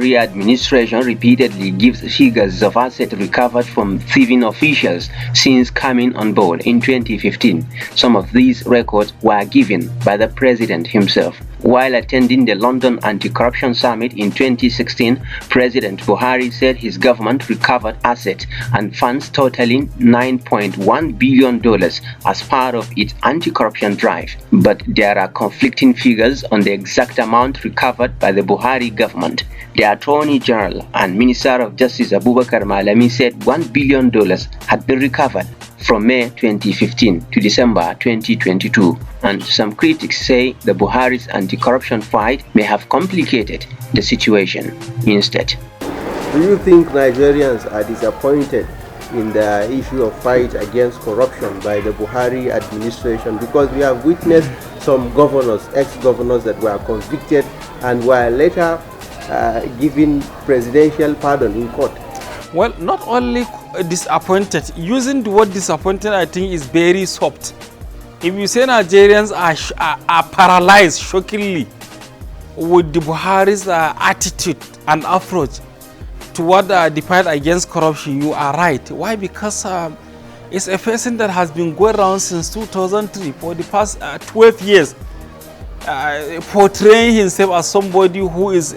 Buhari administration repeatedly gives figures of assets recovered from thieving officials since coming on board in 2015. Some of these records were given by the president himself. While attending the London Anti-Corruption Summit in 2016, President Buhari said his government recovered assets and funds totaling $9.1 billion as part of its anti-corruption drive. But there are conflicting figures on the exact amount recovered by the Buhari government. The Attorney General and Minister of Justice Abubakar Malami said $1 billion had been recovered from May 2015 to December 2022, and some critics say the Buhari's anti-corruption fight may have complicated the situation instead. Do you think Nigerians are disappointed in the issue of fight against corruption by the Buhari administration? Because we have witnessed some governors, ex-governors that were convicted and were later given presidential pardon in court. Well, not only disappointed, using the word disappointed I think is very soft. If you say Nigerians are paralyzed shockingly with the Buhari's attitude and approach toward the fight against corruption, you are right. Why? Because it's a person that has been going around since 2003 for the past 12 years, portraying himself as somebody who is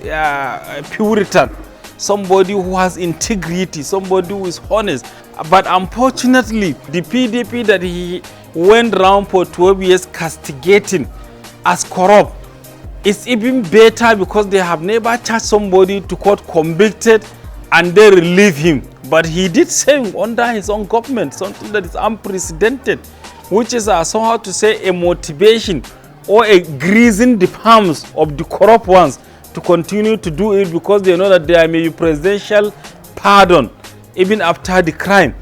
Puritan, somebody who has integrity, somebody who is honest. But unfortunately, the PDP that he went around for 12 years castigating as corrupt is even better because they have never charged somebody to court, convicted, and they relieve him. But he did same under his own government, something that is unprecedented, which is somehow to say a motivation or a greasing the palms of the corrupt ones to continue to do it because they know that there may be presidential pardon even after the crime.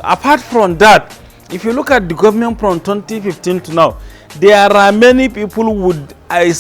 Apart from that, if you look at the government from 2015 to now, there are many people with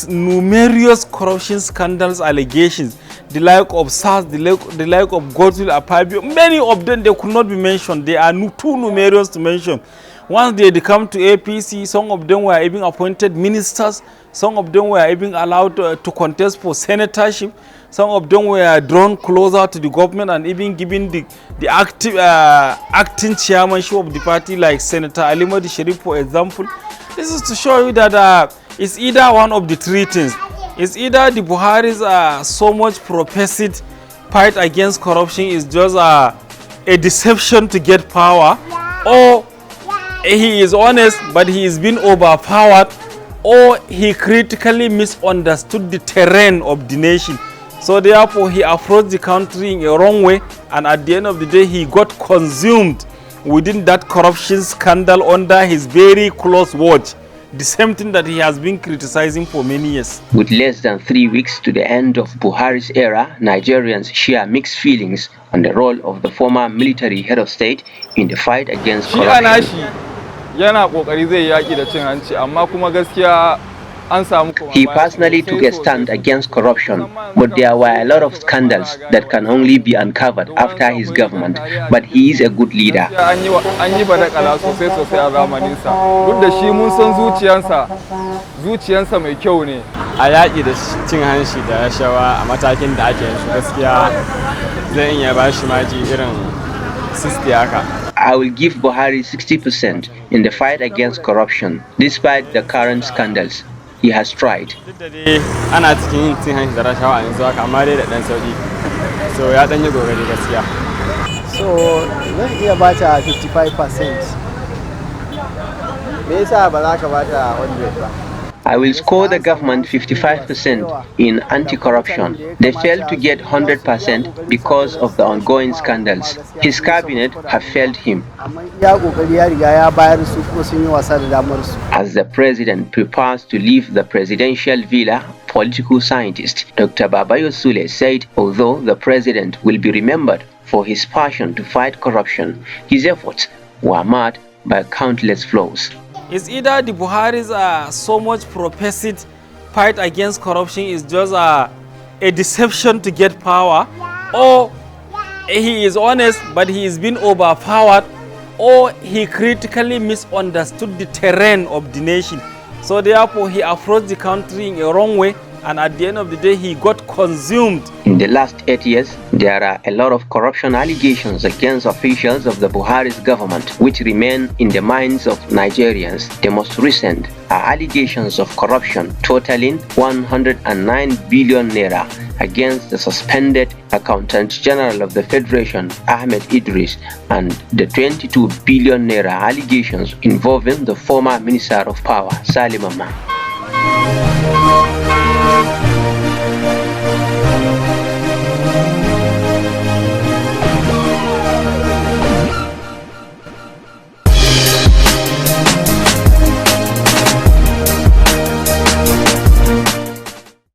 numerous corruption scandals, allegations, the like of SARS, the like of Godswill Apabio. Many of them, they could not be mentioned. They are too numerous to mention. Once they come to APC, some of them were even appointed ministers. Some of them were even allowed to contest for senatorship. Some of them were drawn closer to the government and even given the acting chairmanship of the party, like Senator Alimadi Sharif, for example. This is to show you that it's either one of the three things. It's either the Buhari's so much professed fight against corruption is just a deception to get power, or he is honest but he is being overpowered, or he critically misunderstood the terrain of the nation. So therefore he approached the country in a wrong way, and at the end of the day he got consumed within that corruption scandal under his very close watch. The same thing that he has been criticizing for many years. With less than 3 weeks to the end of Buhari's era, Nigerians share mixed feelings on the role of the former military head of state in the fight against corruption. He personally took a stand against corruption, but there were a lot of scandals that can only be uncovered after his government. But he is a good leader. I will give Buhari 60% in the fight against corruption, despite the current scandals. He has tried. So, zan iya bata 55%. Me yasa ba za ka bata 100 ba? I will score the government 55% in anti-corruption. They failed to get 100% because of the ongoing scandals. His cabinet have failed him. As the president prepares to leave the presidential villa, political scientist Dr. Babayo Sule said although the president will be remembered for his passion to fight corruption, his efforts were marred by countless flaws. It's either the Buhari's so much professed fight against corruption is just a deception to get power, or he is honest but he is being overpowered, or he critically misunderstood the terrain of the nation. So therefore he approached the country in a wrong way, and at the end of the day he got consumed. In the last 8 years, there are a lot of corruption allegations against officials of the Buhari's government which remain in the minds of Nigerians. The most recent are allegations of corruption totaling 109 billion naira against the suspended Accountant General of the Federation, Ahmed Idris, and the 22 billion naira allegations involving the former Minister of Power, Salim Amman.